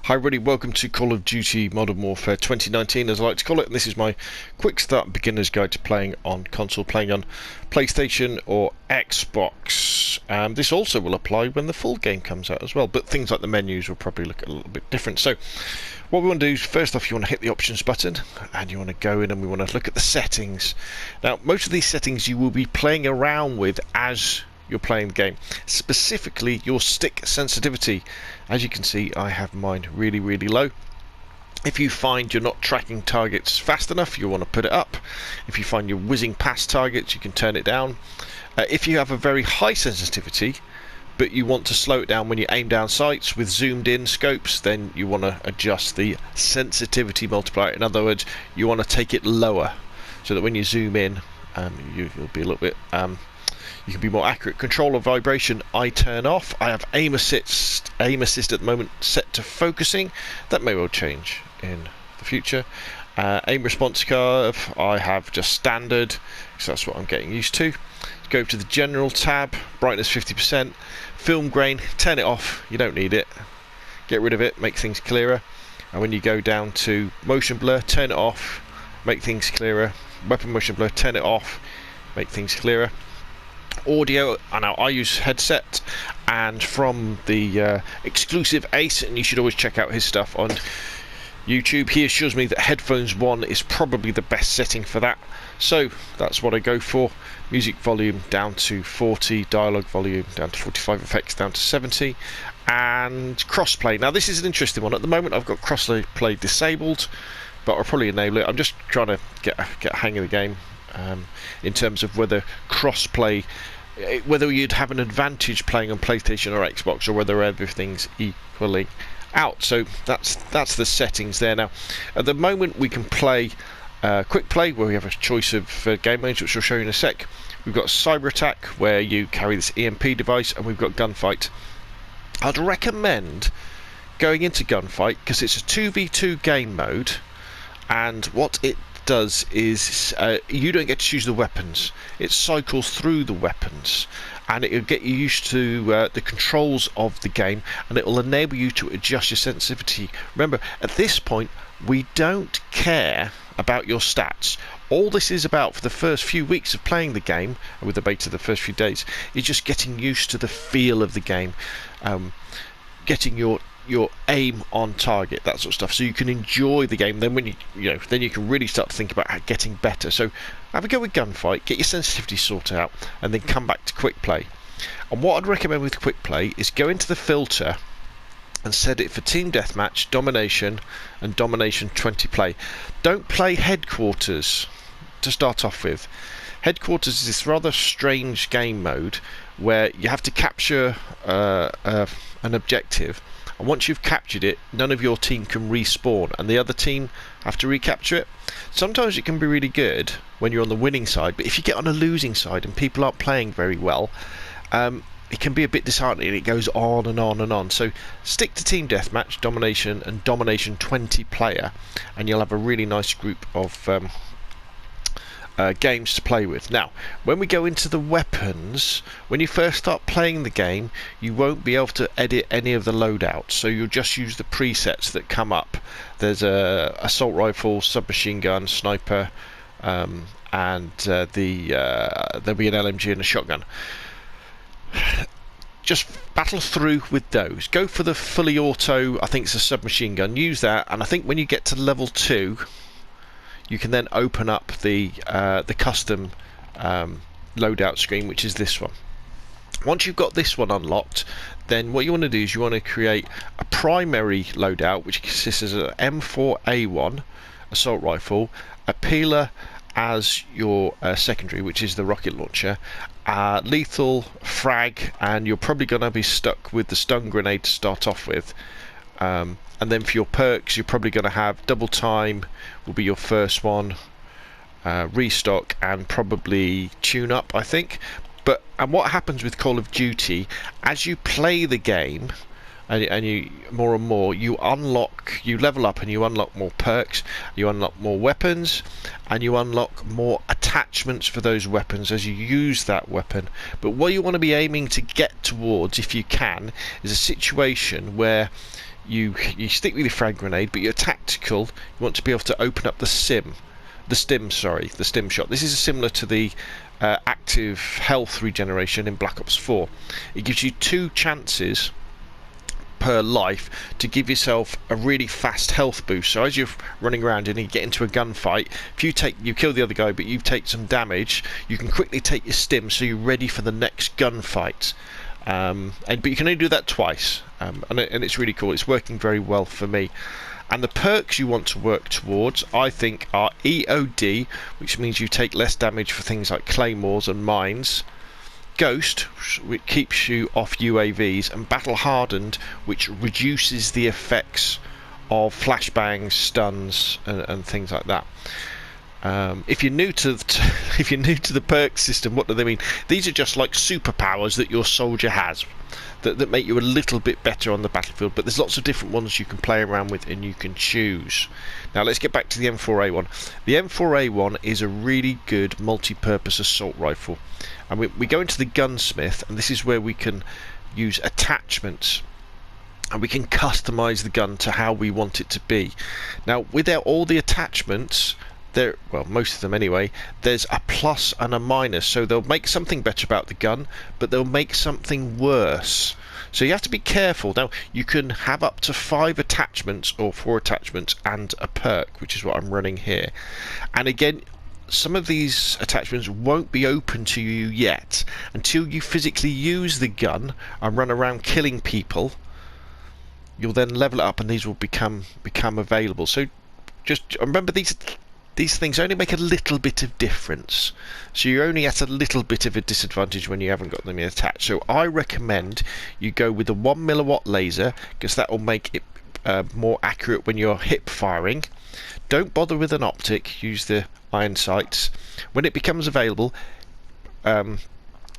Hi everybody, welcome to Call of Duty Modern Warfare 2019 as I like to call it, and this is my quick start beginner's guide to playing on console, playing on PlayStation or Xbox. This also will apply when the full game comes out as well, but things like the menus will probably look a little bit different. So what we want to do is, first off, you want to hit the options button and you want to go in and we want to look at the settings. Now most of these settings you will be playing around with as you're playing the game, specifically your stick sensitivity. As you can see, I have mine really low. If you find you're not tracking targets fast enough, you want to put it up. If you find you're whizzing past targets, you can turn it down. If you have a very high sensitivity but you want to slow it down when you aim down sights with zoomed in scopes, then you want to adjust the sensitivity multiplier. In other words, you want to take it lower so that when you zoom in, you'll be a little bit you can be more accurate. Control of vibration I turn off. I have aim assist at the moment set to focusing. That may well change in the future. Aim response curve I have just standard, because that's what I'm getting used to. Go to the general tab, brightness 50%, film grain, turn it off, you don't need it, get rid of it, make things clearer. And when you go down to motion blur, turn it off, make things clearer. Weapon motion blur, turn it off, make things clearer. Audio, now I use headset, and from the exclusive Ace, and you should always check out his stuff on YouTube, he assures me that headphones 1 is probably the best setting for that, so that's what I go for. Music volume down to 40, dialogue volume down to 45, effects down to 70, and crossplay. Now this is an interesting one. At the moment I've got crossplay disabled, but I'll probably enable it. I'm just trying to get a hang of the game in terms of whether crossplay, whether you'd have an advantage playing on PlayStation or Xbox, or whether everything's equally out. So that's the settings there. Now at the moment we can play quick play, where we have a choice of game modes, which I'll show you in a sec. We've got cyber attack, where you carry this EMP device, and we've got gunfight. I'd recommend going into gunfight because it's a 2v2 game mode, and what it does is you don't get to choose the weapons. It cycles through the weapons, and it'll get you used to the controls of the game, and it will enable you to adjust your sensitivity. Remember, at this point we don't care about your stats. All this is about for the first few weeks of playing the game, and with the beta the first few days, is just getting used to the feel of the game, getting your aim on target, that sort of stuff, so you can enjoy the game. Then when then you can really start to think about getting better. So have a go with gunfight, get your sensitivity sorted out, and then come back to quick play. And what I'd recommend with quick play is go into the filter and set it for team deathmatch, domination, and domination 20 play. Don't play headquarters to start off with. Headquarters is this rather strange game mode where you have to capture an objective, and once you've captured it, none of your team can respawn, and the other team have to recapture it. Sometimes it can be really good when you're on the winning side, but if you get on a losing side and people aren't playing very well, it can be a bit disheartening. It goes on and on and on. So stick to team deathmatch, domination, and domination 20 player, and you'll have a really nice group of games to play with. Now when we go into the weapons, when you first start playing the game, you won't be able to edit any of the loadouts, so you'll just use the presets that come up. There's a assault rifle, submachine gun, sniper, and there'll be an LMG and a shotgun. Just battle through with those. Go for the fully auto, I think it's a submachine gun, use that, and I think when you get to level 2 you can then open up the custom loadout screen, which is this one. Once you've got this one unlocked, then what you want to do is you want to create a primary loadout, which consists of an M4A1 assault rifle, a peeler as your secondary, which is the rocket launcher, lethal, frag, and you're probably going to be stuck with the stun grenade to start off with. And then for your perks, you're probably going to have double time will be your first one, restock, and probably tune up, I think. And what happens with Call of Duty, as you play the game and you more and more, you level up and you unlock more perks, you unlock more weapons, and you unlock more attachments for those weapons as you use that weapon. But what you want to be aiming to get towards, if you can, is a situation where you stick with your frag grenade, but you're tactical. You want to be able to open up the stim shot. This is similar to the active health regeneration in Black Ops 4. It gives you 2 chances per life to give yourself a really fast health boost. So as you're running around and you get into a gunfight, if you kill the other guy but you take some damage, you can quickly take your stim so you're ready for the next gunfight. But you can only do that twice, and it's really cool. It's working very well for me. And the perks you want to work towards, I think, are EOD, which means you take less damage for things like claymores and mines. Ghost, which keeps you off UAVs, and Battle Hardened, which reduces the effects of flashbangs, stuns, and things like that. If you're new to the perk system, what do they mean? These are just like superpowers that your soldier has that make you a little bit better on the battlefield, but there's lots of different ones you can play around with and you can choose. Now let's get back to the M4A1. The M4A1 is a really good multi-purpose assault rifle, and we go into the Gunsmith, and this is where we can use attachments and we can customize the gun to how we want it to be. Now without all the attachments, well, most of them anyway, there's a plus and a minus, so they'll make something better about the gun, but they'll make something worse. So you have to be careful. Now you can have up to 5 attachments or 4 attachments and a perk, which is what I'm running here. And again, some of these attachments won't be open to you yet until you physically use the gun and run around killing people. You'll then level it up and these will become available. So just remember, these things only make a little bit of difference, so you're only at a little bit of a disadvantage when you haven't got them attached. So I recommend you go with the 1mW laser, because that will make it more accurate when you're hip firing. Don't bother with an optic, use the iron sights. When it becomes available,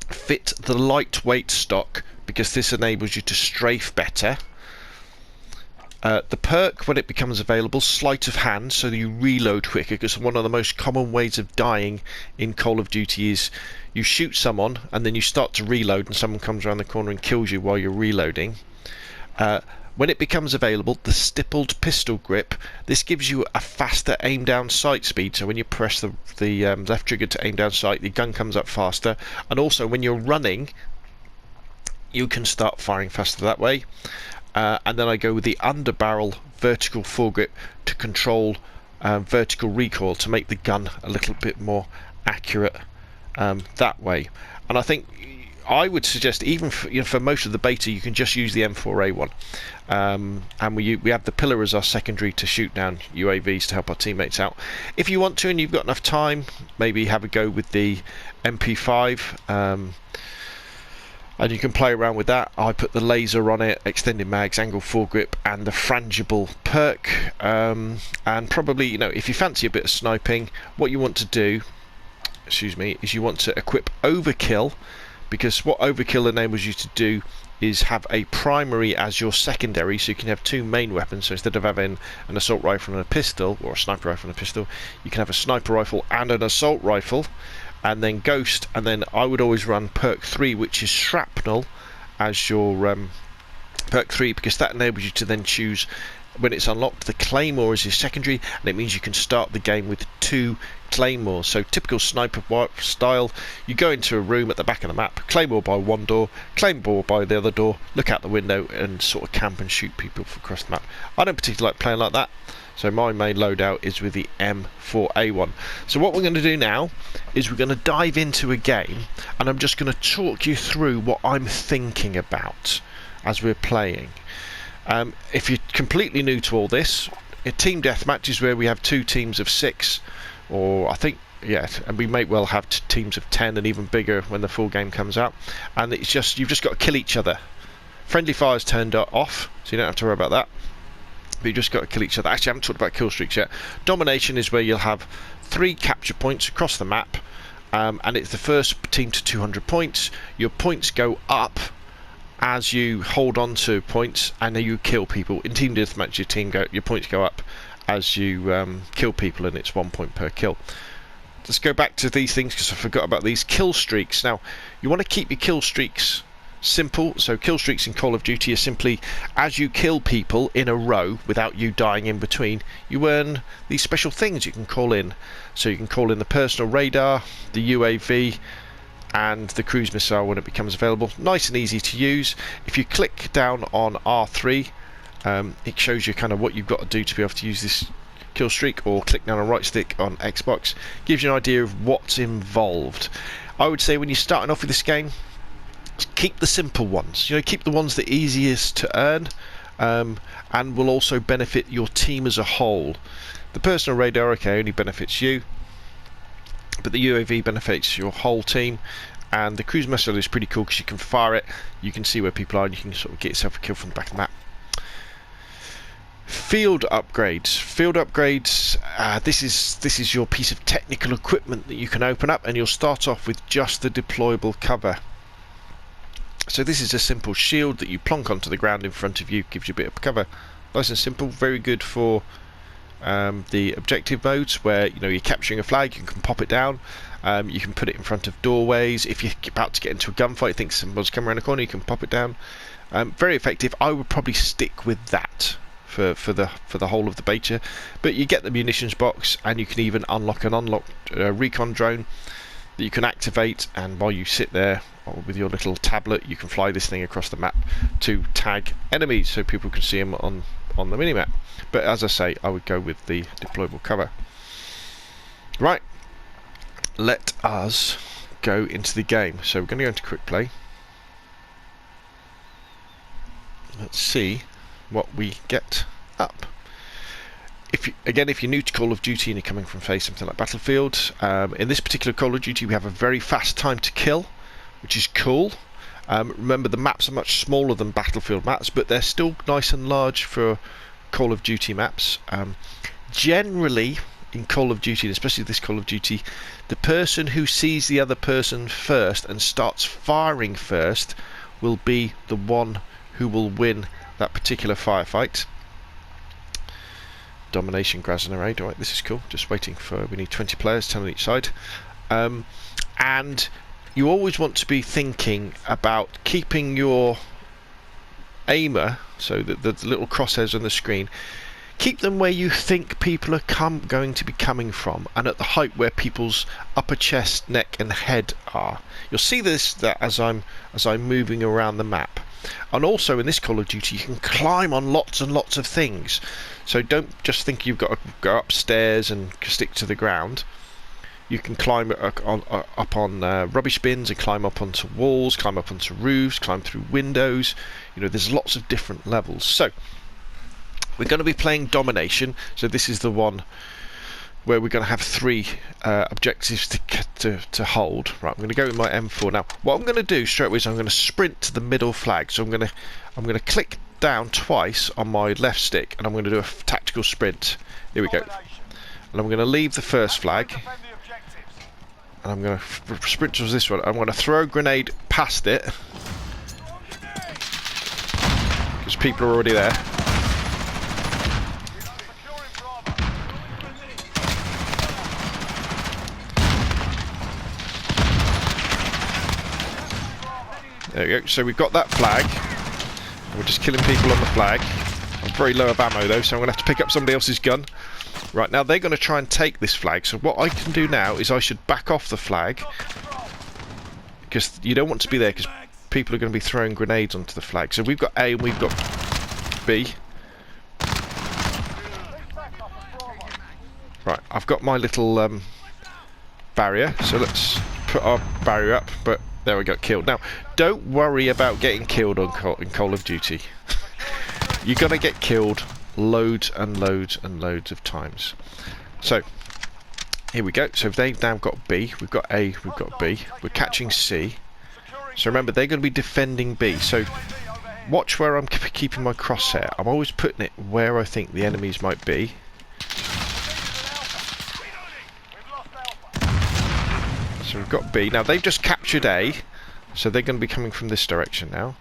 fit the lightweight stock, because this enables you to strafe better. The perk, when it becomes available, sleight of hand, so that you reload quicker, because one of the most common ways of dying in Call of Duty is you shoot someone and then you start to reload and someone comes around the corner and kills you while you're reloading. When it becomes available, the stippled pistol grip, this gives you a faster aim down sight speed, so when you press the left trigger to aim down sight, the gun comes up faster, and also when you're running you can start firing faster that way. And then I go with the underbarrel vertical foregrip to control vertical recoil, to make the gun a little bit more accurate that way. And I think I would suggest, even for most of the beta, you can just use the M4A1. And we have the pillar as our secondary to shoot down UAVs to help our teammates out. If you want to and you've got enough time, maybe have a go with the MP5. And you can play around with that. I put the laser on it, extended mags, angle foregrip, and the frangible perk. And probably, if you fancy a bit of sniping, what you want to do, is you want to equip overkill, because what overkill enables you to do is have a primary as your secondary, so you can have 2 main weapons. So instead of having an assault rifle and a pistol, or a sniper rifle and a pistol, you can have a sniper rifle and an assault rifle. And then Ghost, and then I would always run perk 3, which is shrapnel, as your perk 3, because that enables you to then choose, when it's unlocked, the claymore as your secondary, and it means you can start the game with 2 claymores. So typical sniper style, you go into a room at the back of the map, claymore by one door, claymore by the other door, look out the window and sort of camp and shoot people across the map. I don't particularly like playing like that, so my main loadout is with the M4A1. So what we're going to do now is we're going to dive into a game, and I'm just going to talk you through what I'm thinking about as we're playing. If you're completely new to all this, a team deathmatch is where we have 2 teams of 6, or I think, yeah, and we may well have teams of 10 and even bigger when the full game comes out. And it's just, you've just got to kill each other. Friendly fire's turned off, so you don't have to worry about that. But you just got to kill each other. Actually, I haven't talked about Killstreaks yet. Domination is where you'll have 3 capture points across the map, and it's the first team to 200 points. Your points go up as you hold on to points, and then you kill people. In team deathmatch, your points go up as you kill people, and it's 1 point per kill. Let's go back to these things, because I forgot about these kill streaks. Now, you want to keep your kill streaks Simple. So Killstreaks in Call of Duty are simply, as you kill people in a row without you dying in between, you earn these special things you can call in. So you can call in the personal radar, the UAV, and the cruise missile when it becomes available. Nice and easy to use. If you click down on R3, it shows you kind of what you've got to do to be able to use this kill streak, or click down on right stick on Xbox. Gives you an idea of what's involved. I would say when you're starting off with this game, keep the simple ones. You know, keep the ones the easiest to earn, and will also benefit your team as a whole. The personal radar, okay, only benefits you, but the UAV benefits your whole team, and the cruise missile is pretty cool because you can fire it, you can see where people are, and you can sort of get yourself a kill from the back of the map. Field upgrades. Field upgrades. This is your piece of technical equipment that you can open up, and you'll start off with just the deployable cover. So this is a simple shield that you plonk onto the ground in front of you, gives you a bit of cover. Nice and simple, very good for the objective modes where you're capturing a flag. You can pop it down, you can put it in front of doorways. If you're about to get into a gunfight, think someone's coming around the corner, you can pop it down. Very effective. I would probably stick with that for the whole of the beta, but you get the munitions box, and you can even unlock an unlocked recon drone that you can activate, and while you sit there with your little tablet, you can fly this thing across the map to tag enemies so people can see them on the minimap. But as I say, I would go with the deployable cover. Right, let us go into the game. So we're going to go into quick play. Let's see what we get up. If you're new to Call of Duty and you're coming from, say, something like Battlefield, in this particular Call of Duty we have a very fast time to kill, which is cool. Remember, the maps are much smaller than Battlefield maps, but they're still nice and large for Call of Duty maps. Generally, in Call of Duty, and especially this Call of Duty, the person who sees the other person first and starts firing first will be the one who will win that particular firefight. Domination Grazanarade. Alright, this is cool. Just waiting for, we need 20 players, 10 on each side. And you always want to be thinking about keeping your aimer, so that the little crosshairs on the screen, keep them where you think people are going to be coming from, and at the height where people's upper chest, neck and head are. You'll see that as I'm moving around the map. And also in this Call of Duty you can climb on lots and lots of things, so don't just think you've got to go upstairs and stick to the ground. You can climb up on rubbish bins, and climb up onto walls, climb up onto roofs, climb through windows. There's lots of different levels. So we're going to be playing Domination, so this is the one where we're going to have 3 objectives to hold. Right, I'm going to go with my M4 now. What I'm going to do straight away is I'm going to sprint to the middle flag. So I'm going to click down twice on my left stick, and I'm going to do a tactical sprint. Here we go. And I'm going to leave the first flag, and I'm going to sprint towards this one. I'm going to throw a grenade past it because people are already there. There we go. So we've got that flag. We're just killing people on the flag. I'm very low of ammo though, so I'm going to have to pick up somebody else's gun. Right, now they're going to try and take this flag. So what I can do now is I should back off the flag, because you don't want to be there, because people are going to be throwing grenades onto the flag. So we've got A and we've got B. Right, I've got my little barrier, so let's put our barrier up, but there we go, killed. Now, don't worry about getting killed in Call of Duty. You're going to get killed loads and loads and loads of times. So, here we go. So they've now got B, we've got A, we've got B. We're catching C. So remember, they're going to be defending B. So, watch where I'm keeping my crosshair. I'm always putting it where I think the enemies might be. So we've got B. Now they've just captured A, so they're going to be coming from this direction now.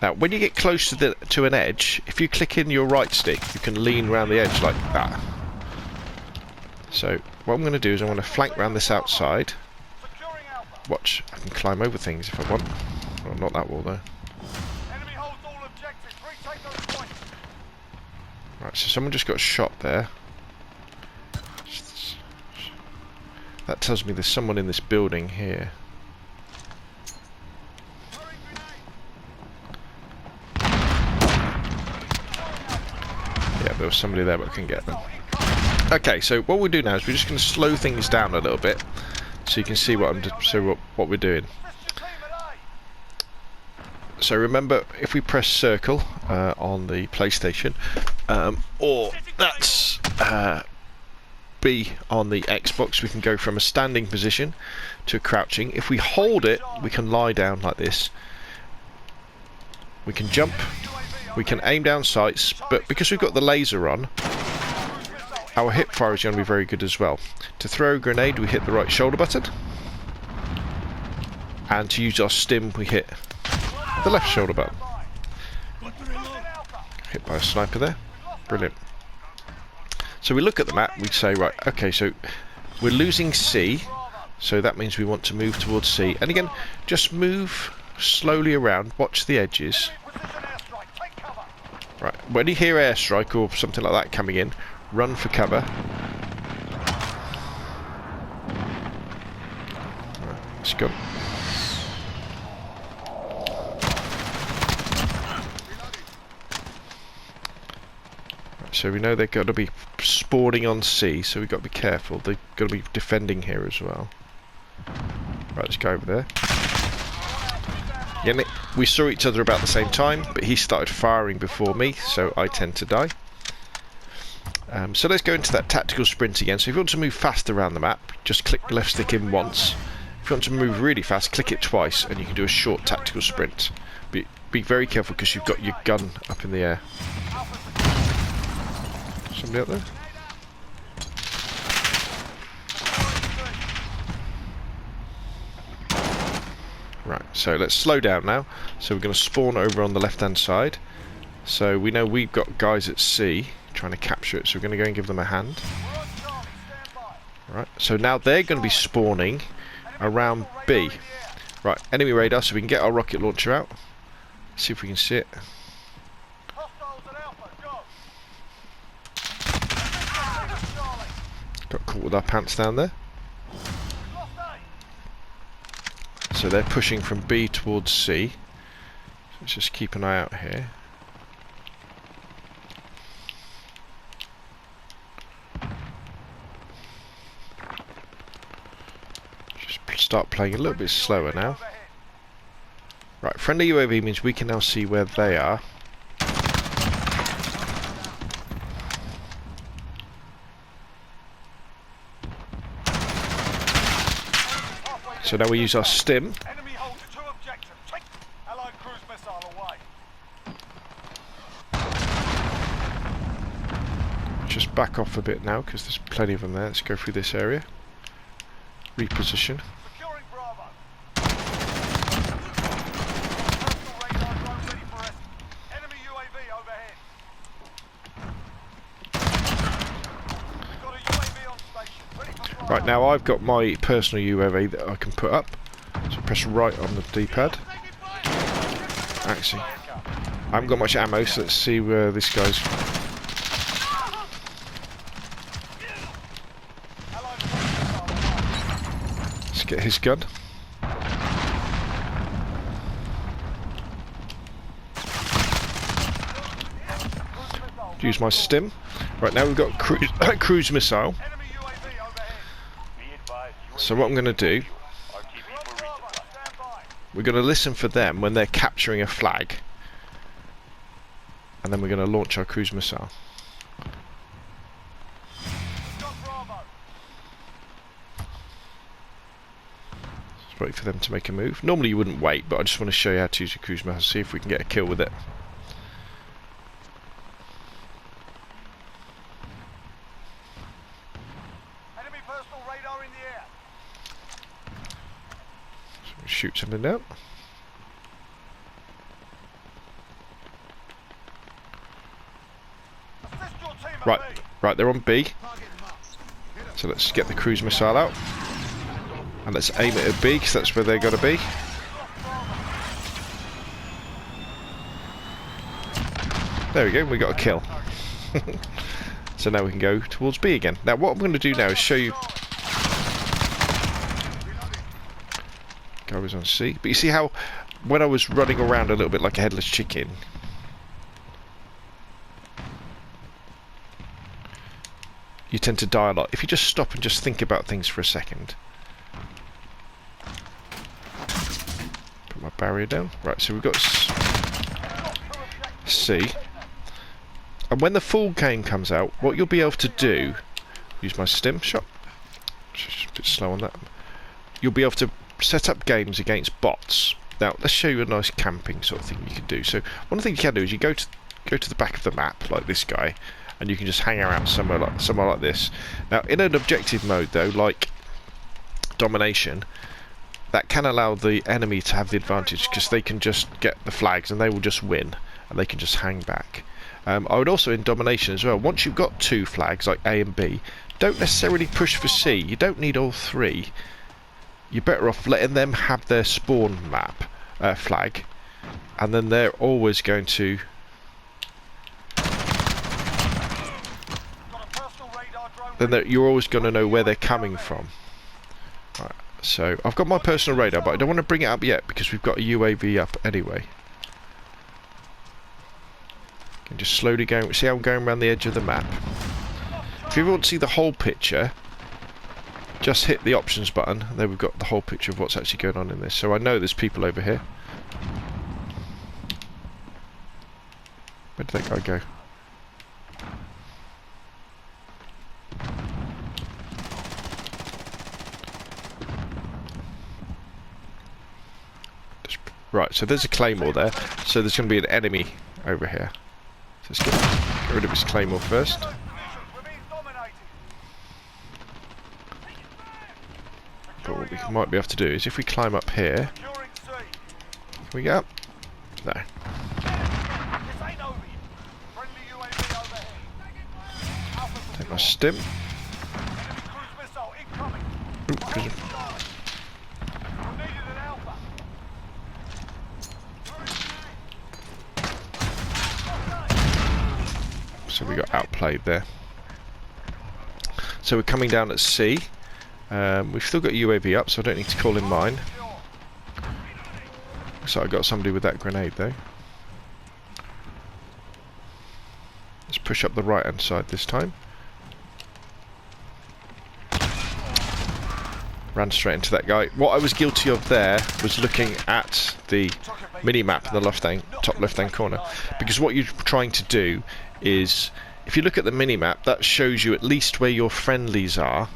Now when you get close to an edge, if you click in your right stick, you can lean around the edge like that. So what I'm going to do is I'm going to flank around this outside. Watch, I can climb over things if I want. Well, not that wall though. Enemy holds all objectives. Retake those points. Right, so someone just got shot there. That tells me there's someone in this building here. Yeah, there was somebody there, but I couldn't get them. Okay, so what we'll do now is we're just going to slow things down a little bit, so you can see what what we're doing. So remember, if we press circle on the PlayStation, or that's B on the Xbox, we can go from a standing position to a crouching. If we hold it, we can lie down like this. We can jump, we can aim down sights, but because we've got the laser on, our hip fire is going to be very good as well. To throw a grenade, we hit the right shoulder button, and to use our stim, we hit the left shoulder button. Hit by a sniper there. Brilliant. So we look at the map, we say, right, okay, so we're losing C, so that means we want to move towards C. And again, just move slowly around, watch the edges. Right, when you hear airstrike or something like that coming in, run for cover. Right, let's go. So we know they've got to be spawning on C, so we've got to be careful. They've got to be defending here as well. Right, let's go over there. Yeah, we saw each other about the same time, but he started firing before me, so I tend to die. So let's go into that tactical sprint again. So if you want to move fast around the map, just click left stick in once. If you want to move really fast, click it twice, and you can do a short tactical sprint. Be very careful because you've got your gun up in the air. Somebody up there? Right, so let's slow down now. So we're going to spawn over on the left hand side. So we know we've got guys at C trying to capture it, so we're going to go and give them a hand. Right, so now they're going to be spawning around B. Right, enemy radar, so we can get our rocket launcher out. See if we can see it. Got caught with our pants down there. So they're pushing from B towards C. Let's just keep an eye out here. Just start playing a little bit slower now. Right, friendly UAV means we can now see where they are. So now we use our stim. Enemy holds two objectives. Take Allied cruise missile away. Just back off a bit now because there's plenty of them there. Let's go through this area. Reposition. Securing Bravo. Personal radar drone ready for rescue. Enemy UAV overhead. We've got a UAV on station. Ready for Bravo. Right, now I've got my personal UAV that I can put up. So press right on the D-pad. Actually, I haven't got much ammo, so let's see where this guy's... Let's get his gun. Use my stim. Right, now we've got cruise missile. So what I'm going to do, we're going to listen for them when they're capturing a flag, and then we're going to launch our cruise missile. Just wait for them to make a move. Normally you wouldn't wait, but I just want to show you how to use a cruise missile, see if we can get a kill with it. Shoot something down. Right, they're on B. So let's get the cruise missile out. And let's aim it at B, because that's where they're going to be. There we go, we got a kill. So now we can go towards B again. Now what I'm going to do now is show you... Guy was on C. But you see how when I was running around a little bit like a headless chicken, you tend to die a lot. If you just stop and just think about things for a second. Put my barrier down. Right, so we've got C. And when the full game comes out, what you'll be able to do... Use my stim shot. Just a bit slow on that. You'll be able to set up games against bots. Now, let's show you a nice camping sort of thing you can do. So, one of the things you can do is you go to the back of the map, like this guy, and you can just hang around somewhere like this. Now, in an objective mode, though, like domination, that can allow the enemy to have the advantage because they can just get the flags and they will just win, and they can just hang back. I would also, in domination as well, once you've got 2 flags, like A and B, don't necessarily push for C. You don't need all 3. You're better off letting them have their spawn map flag, and then they're always going to... you're always going to know where they're coming from. Right, so I've got my personal radar, but I don't want to bring it up yet because we've got a UAV up anyway. And just slowly going. See how I'm going around the edge of the map. If you want to see the whole picture, just hit the options button. And then we've got the whole picture of what's actually going on in this. So I know there's people over here. Where did that guy go? Right, so there's a claymore there. So there's going to be an enemy over here. So let's get rid of his claymore first. But what we might be able to do is if we climb up here... Can we get up? No. Take my stim. Ooh, so we got outplayed there. So we're coming down at C. We've still got UAV up, so I don't need to call in mine. Looks like I got somebody with that grenade though. Let's push up the right hand side this time. Ran straight into that guy. What I was guilty of there was looking at the mini-map in the top left-hand corner. Because what you're trying to do is, if you look at the mini-map, that shows you at least where your friendlies are.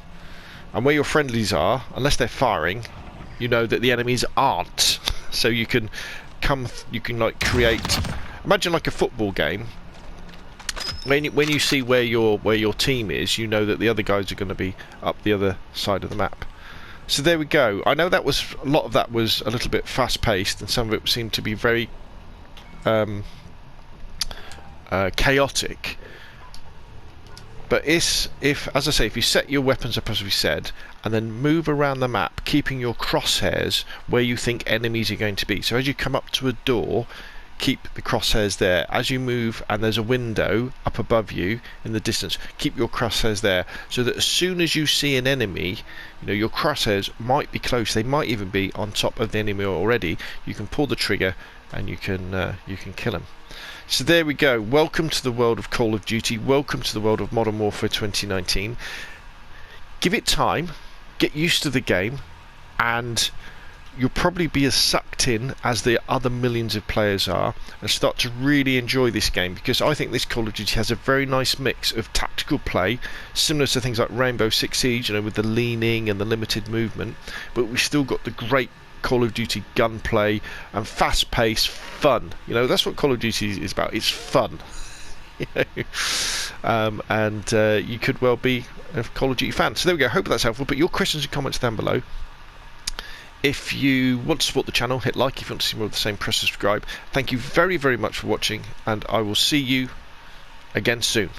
And where your friendlies are, unless they're firing, you know that the enemies aren't. So you can like create... Imagine like a football game. When you see where your team is, you know that the other guys are going to be up the other side of the map. So there we go. I know that was a lot of that was a little bit fast-paced, and some of it seemed to be very chaotic. But as I say, if you set your weapons up as we said, and then move around the map, keeping your crosshairs where you think enemies are going to be. So as you come up to a door, keep the crosshairs there. As you move and there's a window up above you in the distance, keep your crosshairs there, so that as soon as you see an enemy, you know, your crosshairs might be close. They might even be on top of the enemy already. You can pull the trigger and you can kill him. So there we go. Welcome to the world of Call of Duty. Welcome to the world of Modern Warfare 2019. Give it time, get used to the game, and you'll probably be as sucked in as the other millions of players are, and start to really enjoy this game, because I think this Call of Duty has a very nice mix of tactical play, similar to things like Rainbow Six Siege, you know, with the leaning and the limited movement, but we've still got the great Call of Duty gunplay and fast-paced fun. You know, that's what Call of Duty is about. It's fun. You know? And you could well be a Call of Duty fan. So there we go. Hope that's helpful. Put your questions and comments down below. If you want to support the channel, hit like. If you want to see more of the same, press subscribe. Thank you very, very much for watching, and I will see you again soon.